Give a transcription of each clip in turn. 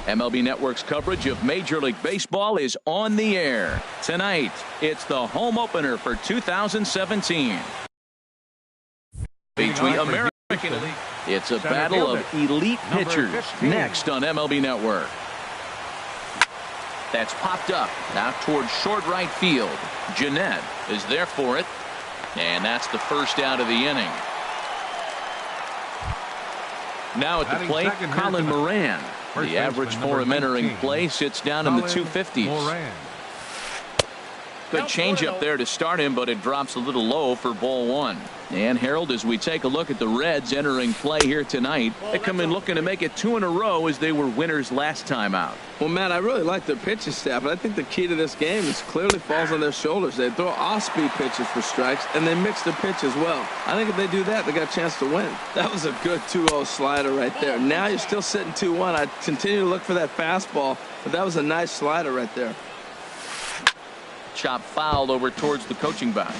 MLB Network's coverage of Major League Baseball is on the air. Tonight, it's the home opener for 2017. Between American Elite. It's a battle of elite pitchers next on MLB Network. That's popped up out towards short right field. Jeanette is there for it. And that's the first out of the inning. Now at the plate, Colin Moran. The average for him entering play sits down in the 250s. Good changeup there to start him, but it drops a little low for ball one. And Harold, as we take a look at the Reds entering play here tonight, they come in looking to make it 2 in a row as they were winners last time out. Well, Matt, I really like their pitching staff, but I think the key to this game is clearly falls on their shoulders. They throw off-speed pitches for strikes, and they mix the pitch as well. I think if they do that, they got a chance to win. That was a good 2-0 slider right there. Now you're still sitting 2-1. I continue to look for that fastball, but that was a nice slider right there. Chop fouled over towards the coaching box.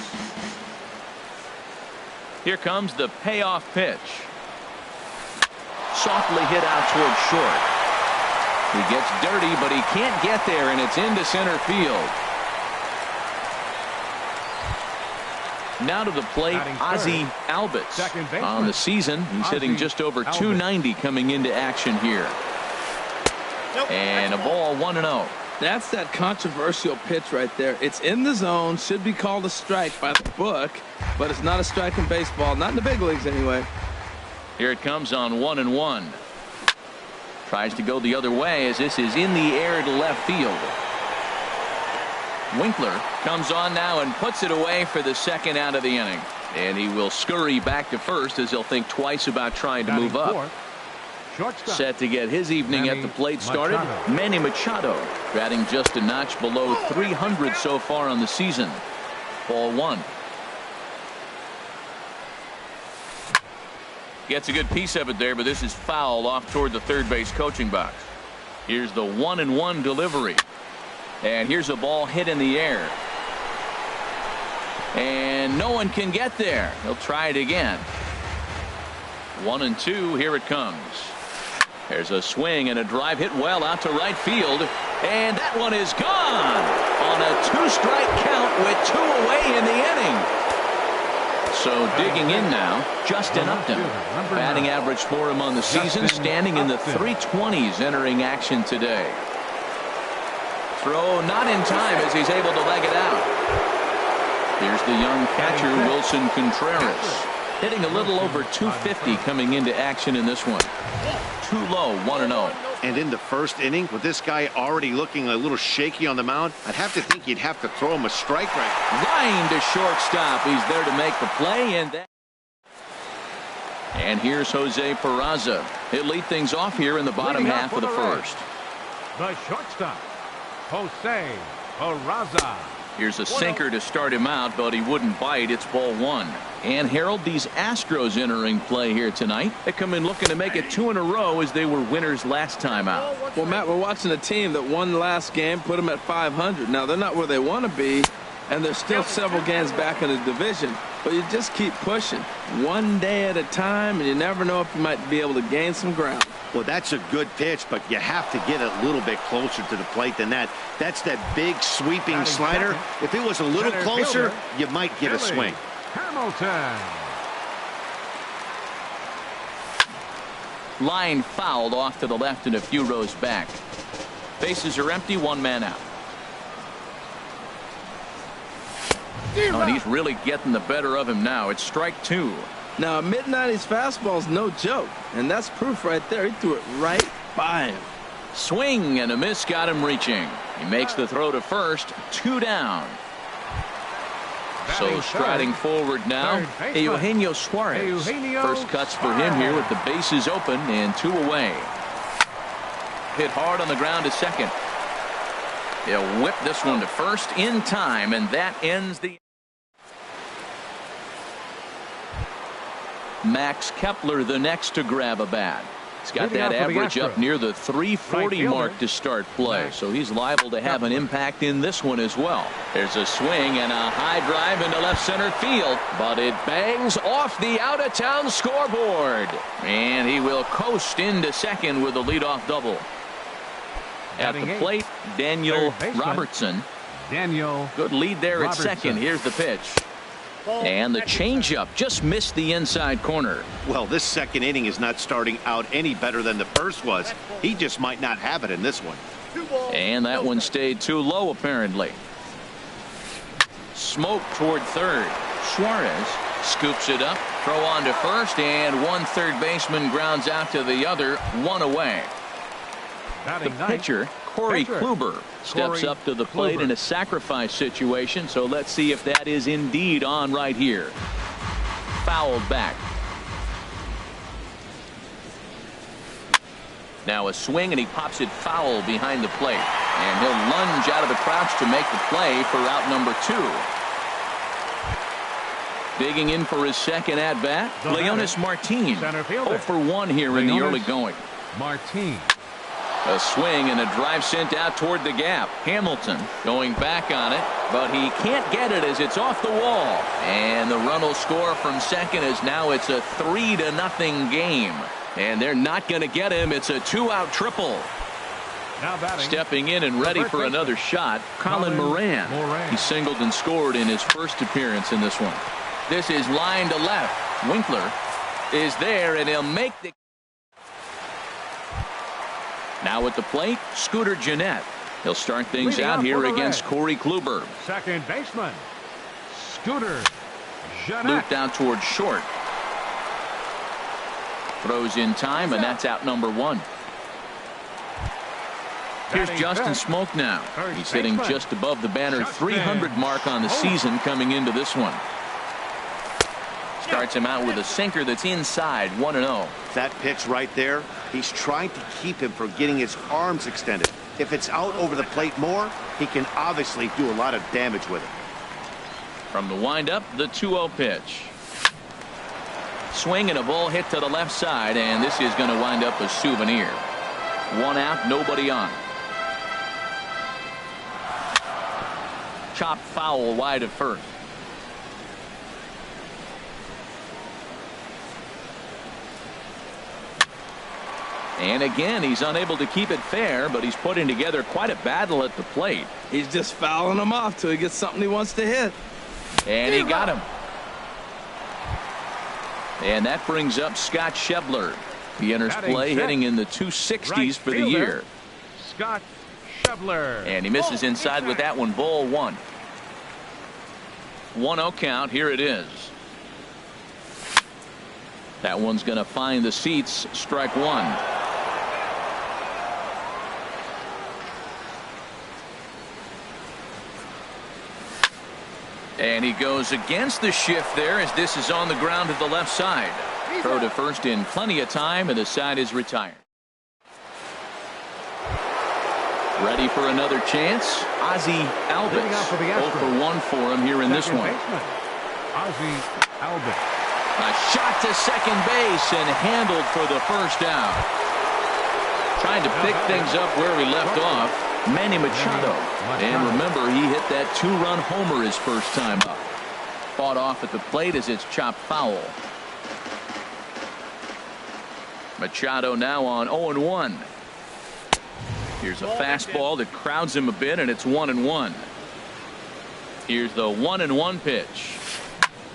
Here comes the payoff pitch. Softly hit out towards short. He gets dirty, but he can't get there, and it's into center field. Now to the plate, Ozzie Albies. On the season, he's hitting just over 290 coming into action here. And a ball 1-0. That's that controversial pitch right there. It's in the zone, should be called a strike by the book, but it's not a strike in baseball, not in the big leagues anyway. Here it comes on 1-1. Tries to go the other way as this is in the air to left field. Winkler comes on now and puts it away for the second out of the inning. And he will scurry back to first as he'll think twice about trying to move up. Set to get his evening at the plate started, Manny Machado, batting just a notch below 300 so far on the season. Ball one. Gets a good piece of it there, but this is foul off toward the third base coaching box. Here's the 1-1 delivery. And here's a ball hit in the air. And no one can get there. He'll try it again. 1-2. Here it comes. There's a swing and a drive hit well out to right field. And that one is gone on a 2-strike count with 2 away in the inning. So digging in now, Justin Upton. Batting average for him on the season standing in the 320s entering action today. Throw not in time as he's able to leg it out. Here's the young catcher Wilson Contreras. Hitting a little over 250 coming into action in this one. Too low, 1-0. And in the first inning, with this guy already looking a little shaky on the mound, I'd have to think you'd have to throw him a strike right. Line to shortstop. He's there to make the play. And here's Jose Peraza. He'll lead things off here in the bottom half of the first. The shortstop, Jose Peraza. Here's a sinker to start him out, but he wouldn't bite. It's ball one. And Harold, these Astros entering play here tonight. They come in looking to make it 2 in a row as they were winners last time out. Well, Matt, we're watching a team that won last game, put them at 500. Now, they're not where they want to be, and they're still several games back in the division. But you just keep pushing one day at a time, and you never know if you might be able to gain some ground. Well, that's a good pitch, but you have to get a little bit closer to the plate than that. That's that big sweeping slider. If it was a little closer, you might get a swing. Hamilton. Line fouled off to the left and a few rows back. Bases are empty, 1 man out. Oh, and he's really getting the better of him now. It's strike 2. Now, a mid-90s fastball is no joke, and that's proof right there. He threw it right by him. Swing and a miss got him reaching. He makes the throw to first, 2 down. So striding forward now, Eugenio Suarez. First cuts for him here with the bases open and 2 away. Hit hard on the ground to second. He'll whip this one to first in time, and that ends the. Max Kepler the next to grab a bat. He's got that average up near the 340 mark to start play, so he's liable to have an impact in this one as well. There's a swing and a high drive into left center field, but it bangs off the out-of-town scoreboard. And he will coast into second with a leadoff double. At the plate, Daniel Robertson. Good lead there at second. Here's the pitch. And the changeup just missed the inside corner. Well, this second inning is not starting out any better than the first was. He just might not have it in this one. And that one stayed too low, apparently. Smoke toward third. Suarez scoops it up, throw on to first, and one third baseman grounds out to the other, one away. The pitcher, Corey Kluber, steps up to the plate in a sacrifice situation, so let's see if that is indeed on right here. Fouled back. Now a swing, and he pops it foul behind the plate. And he'll lunge out of the crouch to make the play for out number 2. Digging in for his second at-bat, Leonis Martin. 0 for 1 here in the early going. Martin. A swing and a drive sent out toward the gap. Hamilton going back on it, but he can't get it as it's off the wall. And the run will score from second as now it's a 3-0 game. And they're not going to get him. It's a 2-out triple. Stepping in and ready for another shot, Colin Moran. He singled and scored in his first appearance in this one. This is line to left. Winkler is there, and he'll make the. Now at the plate, Scooter Gennett. He'll start things out here against Corey Kluber. Second baseman, Scooter Gennett. Looped out towards short. Throws in time, and that's out number 1. Here's Justin Smoke now. He's hitting just above the banner 300 mark on the season coming into this one. Starts him out with a sinker that's inside, 1-0. That pitch right there, he's trying to keep him from getting his arms extended. If it's out over the plate more, he can obviously do a lot of damage with it. From the windup, the 2-0 pitch. Swing and a ball hit to the left side, and this is going to wind up a souvenir. 1 out, nobody on. Chopped foul wide of first. And again, he's unable to keep it fair, but he's putting together quite a battle at the plate. He's just fouling him off till he gets something he wants to hit. And he got him. And that brings up Scott Schebler. He enters play hitting in the 260s for the year. Scott Schebler. And he misses inside with that one, ball 1. 1-0 count, here it is. That one's going to find the seats, strike 1. And he goes against the shift there as this is on the ground to the left side. Throw to first in plenty of time, and the side is retired. Ready for another chance. Ozzie Albies. 0 for 1 for him here in this one. Ozzie Albies. A shot to second base and handled for the first out. Trying to pick things up where we left off. Manny Machado. And remember, he hit that 2-run homer his first time up. Fought off at the plate as it's chopped foul. Machado now on 0-1. Here's a fastball that crowds him a bit, and it's 1-1. Here's the 1-1 pitch.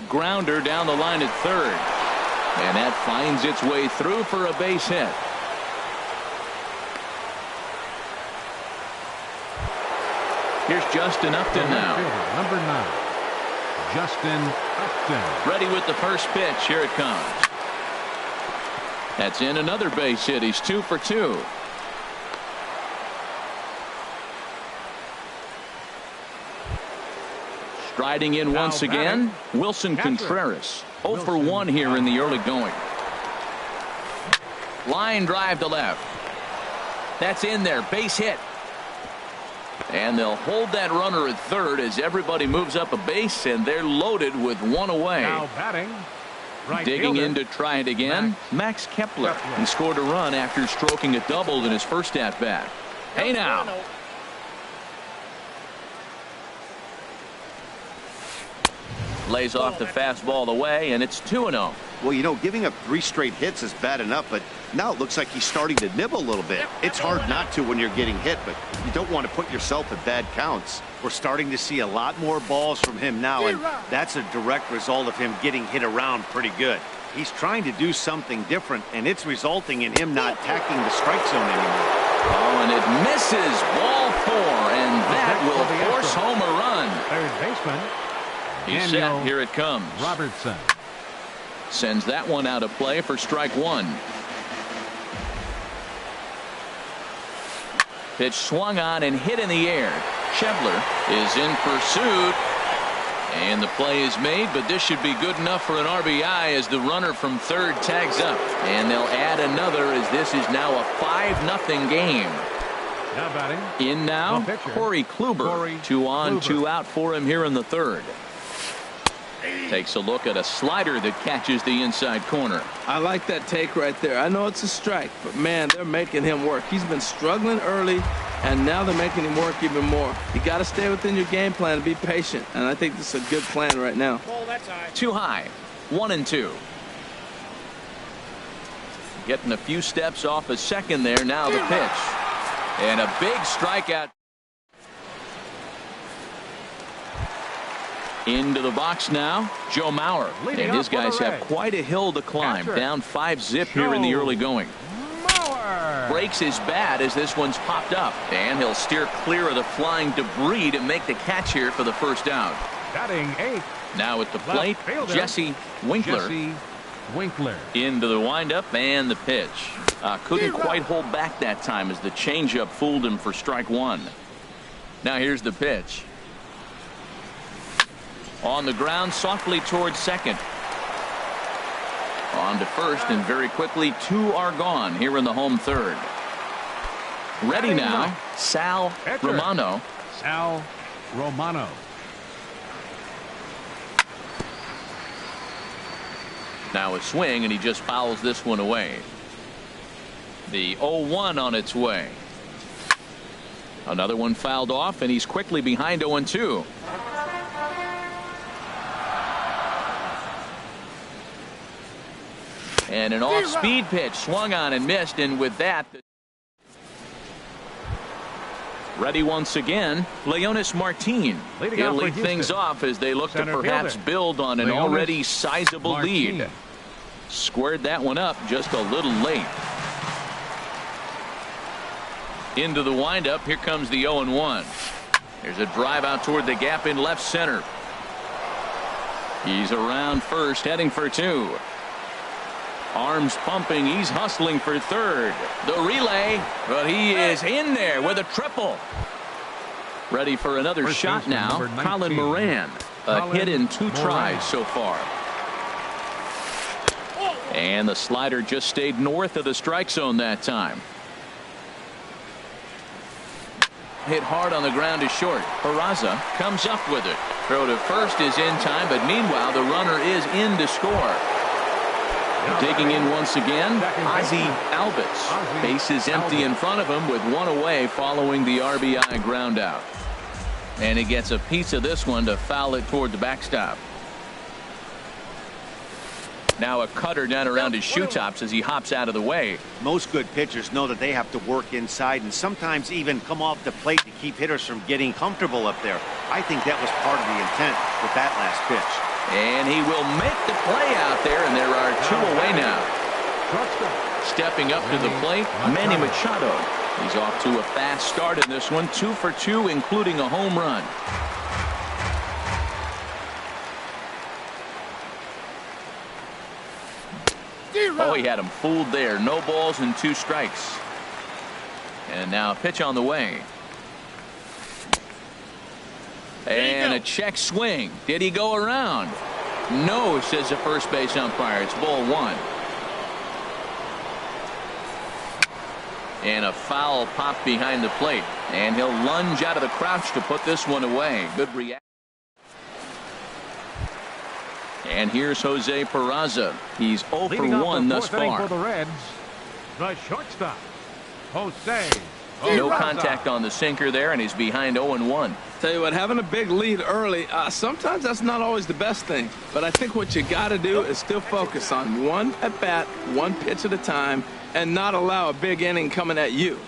Grounder down the line at third. And that finds its way through for a base hit. Here's Justin Upton now. Number 9, Justin Upton. Ready with the first pitch. Here it comes. That's in another base hit. He's 2 for 2. Striding in once again, Wilson Contreras. 0 for 1 here in the early going. Line drive to left. That's in there. Base hit. And they'll hold that runner at third as everybody moves up a base, and they're loaded with 1 away. Now batting, right digging fielder, in to try it again, Max Kepler. He scored a run after stroking a double in his first at bat. Hey now. Lays off the fastball away, and it's 2-0. Well, you know, giving up 3 straight hits is bad enough, but now it looks like he's starting to nibble a little bit. It's hard not to when you're getting hit, but you don't want to put yourself at bad counts. We're starting to see a lot more balls from him now, and that's a direct result of him getting hit around pretty good. He's trying to do something different, and it's resulting in him not attacking the strike zone anymore. Oh, and it misses. Ball 4, and that will force home a run. Third baseman. He's set. Here it comes. Robertson sends that one out of play for strike 1. Pitch swung on and hit in the air. Schebler is in pursuit. And the play is made, but this should be good enough for an RBI as the runner from third tags up. And they'll add another as this is now a 5-0 game. Now batting. In now, Corey Kluber. 2 on, 2 out for him here in the third. Takes a look at a slider that catches the inside corner. I like that take right there. I know it's a strike, but man, they're making him work. He's been struggling early, and now they're making him work even more. You got to stay within your game plan and be patient, and I think this is a good plan right now. Too high. 1-2. Getting a few steps off a second there. Now the pitch. And a big strikeout. Into the box now, Joe Mauer. And his guys have quite a hill to climb. Down 5-zip here in the early going. Breaks his bat as this one's popped up. And he'll steer clear of the flying debris to make the catch here for the first down. Batting 8th. Now at the plate, Jesse Winkler. Into the windup and the pitch. Couldn't quite hold back that time as the changeup fooled him for strike 1. Now here's the pitch. On the ground softly towards second. On to first, and very quickly 2 are gone here in the home third. Ready now, Sal Romano. Sal Romano. Now a swing, and he just fouls this one away. The 0-1 on its way. Another one fouled off, and he's quickly behind 0-2. And an off-speed pitch swung on and missed, and with that, ready once again, Leonis Martin. He'll lead things off as they look to perhaps build on an already sizable lead. Squared that one up just a little late. Into the windup, here comes the 0-1. There's a drive out toward the gap in left center. He's around first, heading for 2. Arms pumping, he's hustling for third. The relay, but he is in there with a triple. Ready for another shot now, Colin Moran. A hit in 2 tries so far. And the slider just stayed north of the strike zone that time. Hit hard on the ground is short. Peraza comes up with it. Throw to first is in time, but meanwhile the runner is in to score. Digging in once again, Ozzie Albies. Base is empty in front of him with 1 away following the RBI ground out. And he gets a piece of this one to foul it toward the backstop. Now a cutter down around his shoe tops as he hops out of the way. Most good pitchers know that they have to work inside and sometimes even come off the plate to keep hitters from getting comfortable up there. I think that was part of the intent with that last pitch. And he will make the play out there, and there are 2 away now. Stepping up to the plate, Manny Machado. He's off to a fast start in this one, 2 for 2, including a home run. Oh, he had him fooled there. No balls and 2 strikes. And now a pitch on the way. And a check swing. Did he go around? No, says the first base umpire. It's ball 1. And a foul pop behind the plate. And he'll lunge out of the crouch to put this one away. Good reaction. And here's Jose Peraza. He's 0 for 1 thus far. For the Reds, the shortstop, Jose. No contact on the sinker there, and he's behind 0-1. Tell you what, having a big lead early, sometimes that's not always the best thing. But I think what you got to do is still focus on one at bat, one pitch at a time, and not allow a big inning coming at you.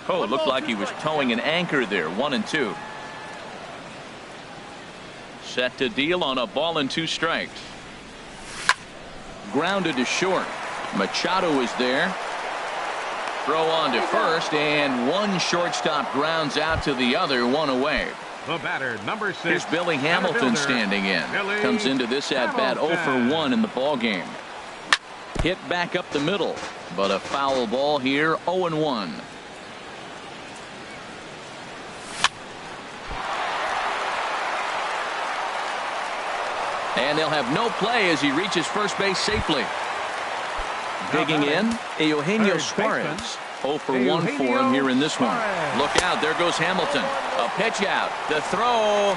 Oh, it looked like he was towing an anchor there. 1-2. Set to deal on a ball and 2 strikes. Grounded to short. Machado is there. Throw on to first, and one shortstop grounds out to the other, 1 away. The batter, number 6. Here's Billy Hamilton standing in. Comes into this at bat 0 for 1 in the ball game. Hit back up the middle, but a foul ball here, 0-1. And they'll have no play as he reaches first base safely. Digging in, Eugenio Suarez. 0 for 1 for him here in this one. Look out, there goes Hamilton. A pitch out, the throw,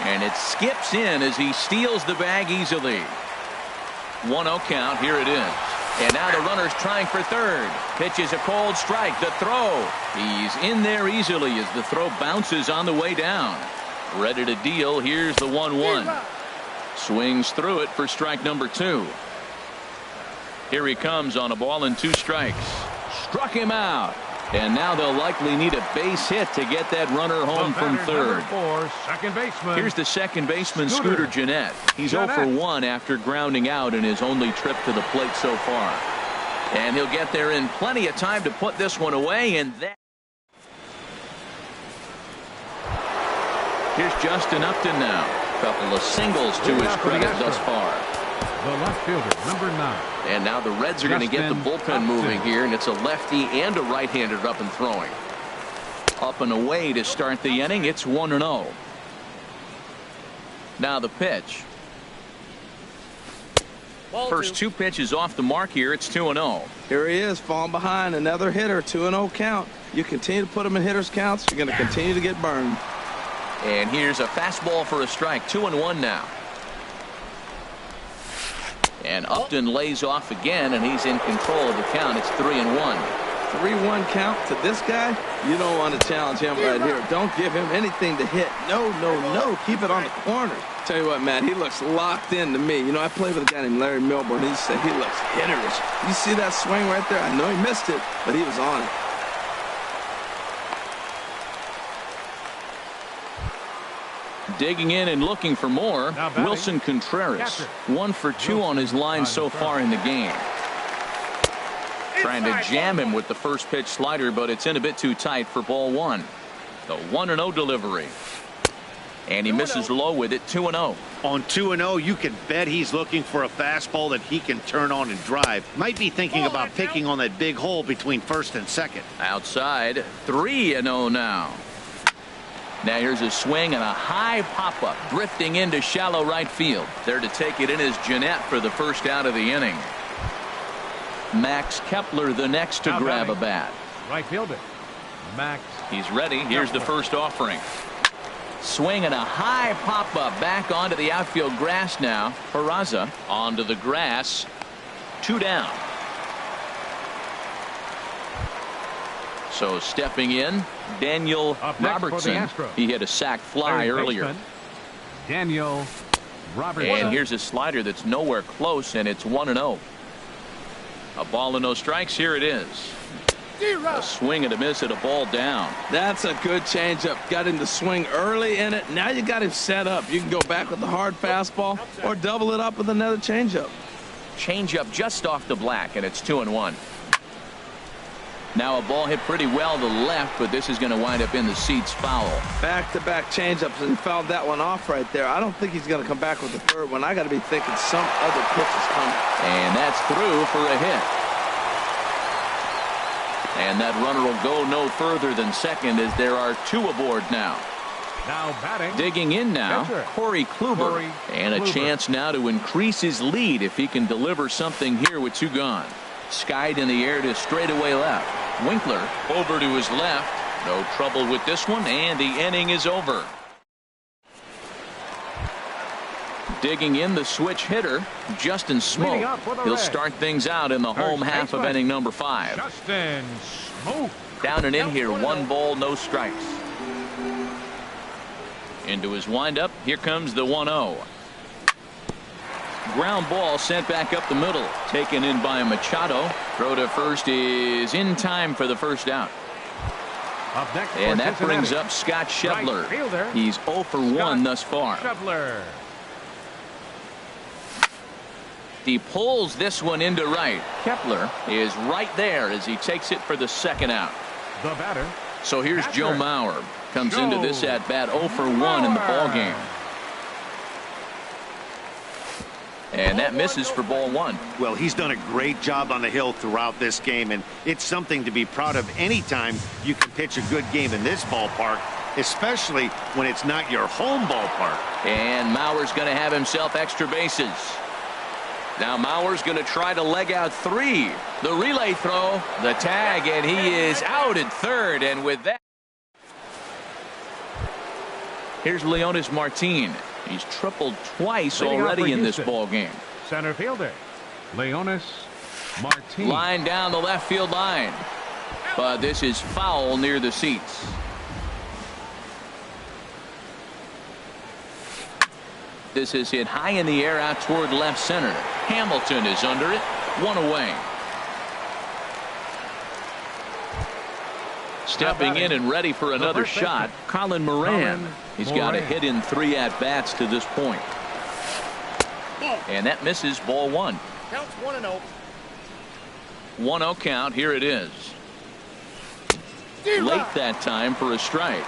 and it skips in as he steals the bag easily. 1-0 count, here it is. And now the runner's trying for third. Pitch is a cold strike, the throw. He's in there easily as the throw bounces on the way down. Ready to deal, here's the 1-1. Swings through it for strike number 2. Here he comes on a ball and 2 strikes. Struck him out. And now they'll likely need a base hit to get that runner home from third. Second baseman. Here's the second baseman, Scooter Gennett. He's 0 for 1 after grounding out in his only trip to the plate so far. And he'll get there in plenty of time to put this one away. And that. Here's Justin Upton now. Couple of singles to his credit thus far. The left fielder, number 9. And now the Reds are going to get the bullpen moving here, and it's a lefty and a right-hander up and throwing. Up and away to start the inning. It's 1-0. Now the pitch. First 2 pitches off the mark here. It's 2-0. Here he is, falling behind, another hitter, 2-0 count. You continue to put him in hitters' counts, you're going to continue to get burned. And here's a fastball for a strike. 2-1 now. And Upton lays off again, and he's in control of the count. It's 3-1. 3-1 count to this guy. You don't want to challenge him right here. Don't give him anything to hit. No, no, no. Keep it on the corner. Tell you what, Matt, he looks locked in to me. You know, I played with a guy named Larry Milburn. He said he looks hitterish. You see that swing right there? I know he missed it, but he was on it. Digging in and looking for more, Wilson Contreras. 1 for 2 on his line so far in the game. Trying to jam him with the first pitch slider, but it's in a bit too tight for ball 1. The 1-0 delivery. And he misses low with it. 2-0. On 2-0, you can bet he's looking for a fastball that he can turn on and drive. Might be thinking about picking on that big hole between first and second. Outside, 3-0 now. Now here's a swing and a high pop-up drifting into shallow right field. There to take it in is Gennett for the first out of the inning. Max Kepler the next to grab a bat. Right fielder, Max. He's ready. Here's the first offering. Swing and a high pop-up back onto the outfield grass now. Peraza onto the grass. 2 down. So stepping in, Daniel Robertson. He hit a sac fly earlier. Daniel Robertson. And here's a slider that's nowhere close, and it's 1-0. A ball and no strikes. Here it is. A swing and a miss at a ball down. That's a good changeup. Got him to swing early in it. Now you got him set up. You can go back with the hard fastball or double it up with another changeup. Changeup just off the black, and it's 2-1. Now a ball hit pretty well to the left, but this is going to wind up in the seats foul. Back-to-back changeups, and fouled that one off right there. I don't think he's going to come back with the third one. I got to be thinking some other pitch is coming. And that's through for a hit. And that runner will go no further than second as there are 2 aboard now. Now batting. Digging in now, Corey Kluber. And a chance now to increase his lead if he can deliver something here with 2 gone. Skied in the air to straightaway left. Winkler over to his left. No trouble with this one, and the inning is over. Digging in the switch hitter, Justin Smoke. He'll start things out in the home half of inning number 5. Justin Smoke. Down and in here, 1 ball, no strikes. Into his windup. Here comes the 1-0. Ground ball sent back up the middle. Taken in by Machado. Throw to first is in time for the first out. Up next and that brings up Scott Schebler. Right, he's 0 for 1 thus far. Schebler. He pulls this one into right. Kepler is right there as he takes it for the second out. The batter. So here's Joe Mauer. Comes into this at bat 0 for 1 in the ball game. And that misses for ball 1. Well, he's done a great job on the hill throughout this game, and it's something to be proud of anytime you can pitch a good game in this ballpark, especially when it's not your home ballpark. And Mauer's going to have himself extra bases. Now Mauer's going to try to leg out 3. The relay throw, the tag, and he is out at third. And with that, here's Leonis Martin. He's tripled twice already in this ball game. Center fielder Leonis Martin. Line down the left field line, but this is foul near the seats. This is hit high in the air out toward left center. Hamilton is under it. 1 away. Stepping in and ready for another shot, Colin Moran. He's got a hit in 3 at-bats to this point. And that misses ball 1. Counts 1-0. 1-0 count. Here it is. Late that time for a strike.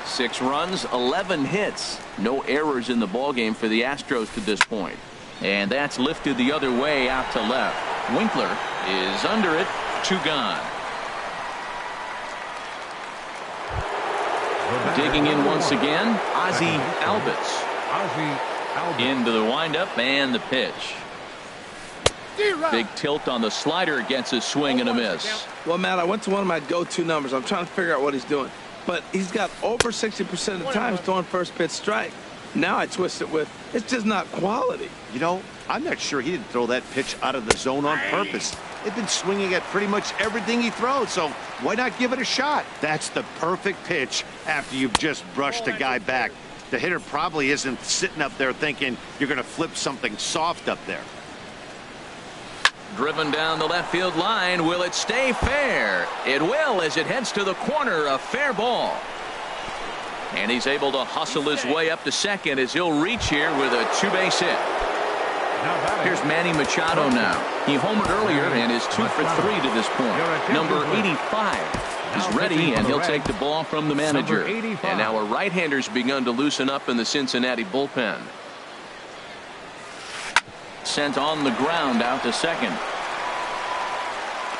6 runs, 11 hits. No errors in the ballgame for the Astros to this point. And that's lifted the other way out to left. Winkler is under it. 2 gone. Digging in once again, Ozzie Albies. Into the windup and the pitch. Big tilt on the slider, gets a swing and a miss. Well, Matt, I went to one of my go-to numbers. I'm trying to figure out what he's doing. But he's got over 60% of the time throwing first pitch strike. Now I twist it with, it's just not quality. You know, I'm not sure he didn't throw that pitch out of the zone on purpose. They've been swinging at pretty much everything he throws, so why not give it a shot? That's the perfect pitch after you've just brushed a guy back. The hitter probably isn't sitting up there thinking you're going to flip something soft up there. Driven down the left field line. Will it stay fair? It will, as it heads to the corner. A fair ball. And he's able to hustle his way up to second as he'll reach here with a 2-base hit. Here's Manny Machado now. He homered earlier and is 2 for 3 to this point. Number 85 is ready, and he'll take the ball from the manager. And now a right-hander's begun to loosen up in the Cincinnati bullpen. Sent on the ground out to second.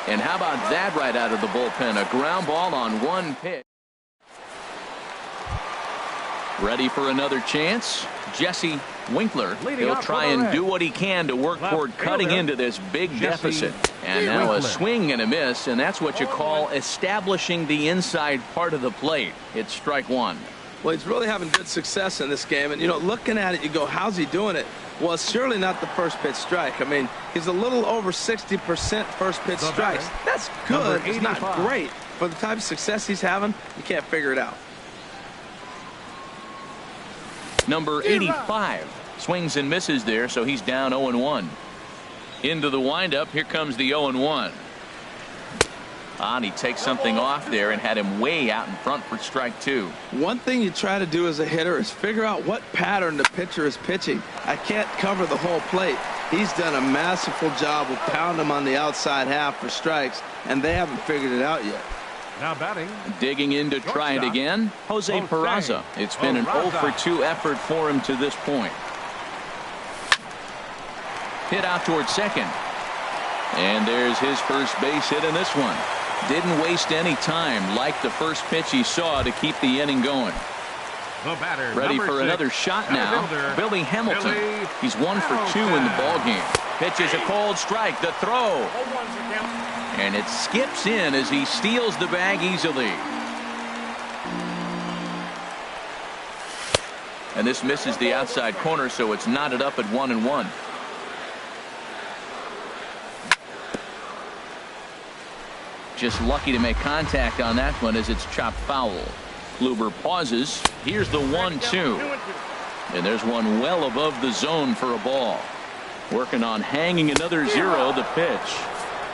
And how about that right out of the bullpen? A ground ball on 1 pitch. Ready for another chance. Jesse Winkler. He'll try and do what he can to work toward cutting into this big deficit. And now a swing and a miss, and that's what you call establishing the inside part of the plate. It's strike 1. Well, he's really having good success in this game. And, you know, looking at it, you go, how's he doing it? Well, it's surely not the first pitch strike. I mean, he's a little over 60% first pitch strikes. That's good. It's not great. For the type of success he's having, you can't figure it out. Number 85 swings and misses there, so he's down 0-1. Into the windup. Here comes the 0-1. And he takes something off there and had him way out in front for strike 2. One thing you try to do as a hitter is figure out what pattern the pitcher is pitching. I can't cover the whole plate. He's done a masterful job of pounding him on the outside half for strikes, and they haven't figured it out yet. Now batting. Digging in to try it again, Jose Peraza. It's been an 0 for 2 effort for him to this point. Hit out towards second. And there's his first base hit in this one. Didn't waste any time, like the first pitch he saw, to keep the inning going. The batter, ready for another shot now. Billy Hamilton. He's 1 for 2 in the ballgame. Pitches a cold strike. The throw. And it skips in as he steals the bag easily. And this misses the outside corner, so it's knotted up at 1-1. Just lucky to make contact on that one as it's chopped foul. Kluber pauses. Here's the 1-2. And there's one well above the zone for a ball. Working on hanging another 0, the pitch.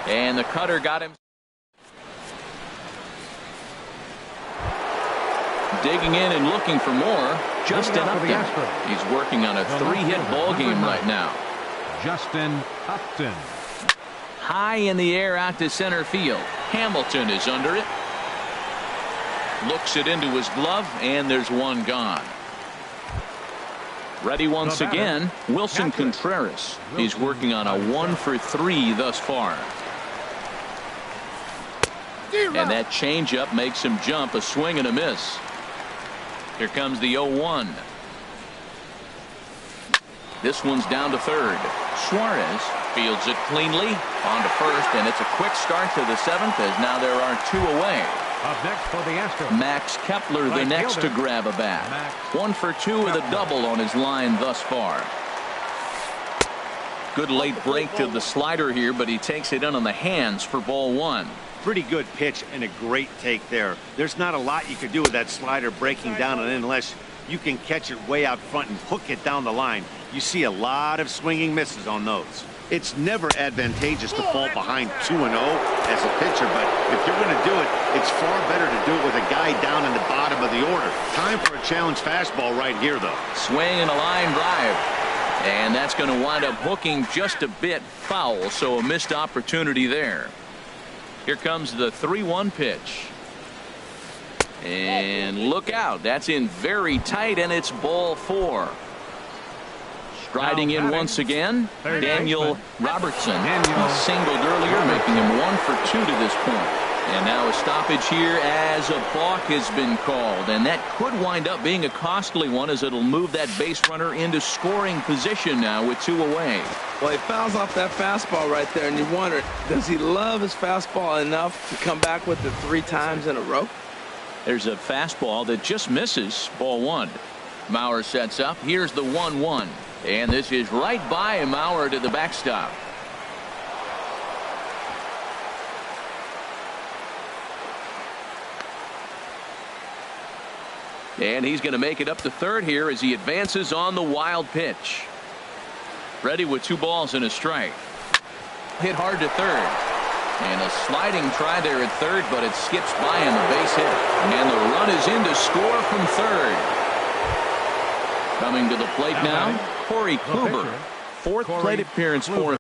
And the cutter got him. Digging in and looking for more. Justin Upton. He's working on a 3-hit ball game right now. Justin Upton. High in the air out to center field. Hamilton is under it. Looks it into his glove, and there's one gone. Ready once again, Wilson Contreras. He's working on a 1-for-3 thus far. And that changeup makes him jump, a swing and a miss. Here comes the 0-1. This one's down to third. Suarez fields it cleanly on to first, and it's a quick start to the 7th as now there are 2 away. Up next for the Astros, Max Kepler, the next to grab a bat. 1-for-2 with a double on his line thus far. Good late break to the slider here, but he takes it in on the hands for ball 1. Pretty good pitch and a great take there. There's not a lot you could do with that slider breaking down and in unless you can catch it way out front and hook it down the line. You see a lot of swinging misses on those. It's never advantageous to fall behind 2-0 as a pitcher, but if you're going to do it, it's far better to do it with a guy down in the bottom of the order. Time for a challenge fastball right here, though. Swing and a line drive. And that's going to wind up hooking just a bit foul, so a missed opportunity there. Here comes the 3-1 pitch. And look out. That's in very tight, and it's ball 4. Striding in once again, Daniel Robertson. He singled earlier, making him 1-for-2 to this point. And now a stoppage here as a balk has been called. And that could wind up being a costly one as it'll move that base runner into scoring position now with 2 away. Well, he fouls off that fastball right there, and you wonder, does he love his fastball enough to come back with it 3 times in a row? There's a fastball that just misses, ball 1. Mauer sets up. Here's the 1-1. And this is right by Mauer to the backstop. And he's going to make it up to third here as he advances on the wild pitch. Ready with 2 balls and a strike. Hit hard to third. And a sliding try there at third, but it skips by on the base hit. And the run is in to score from third. Coming to the plate now, Corey Kluber. 4th plate appearance for him.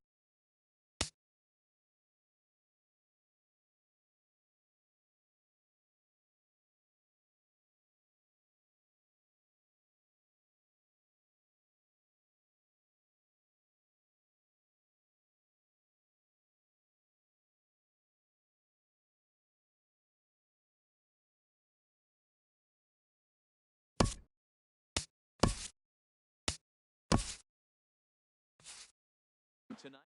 Tonight.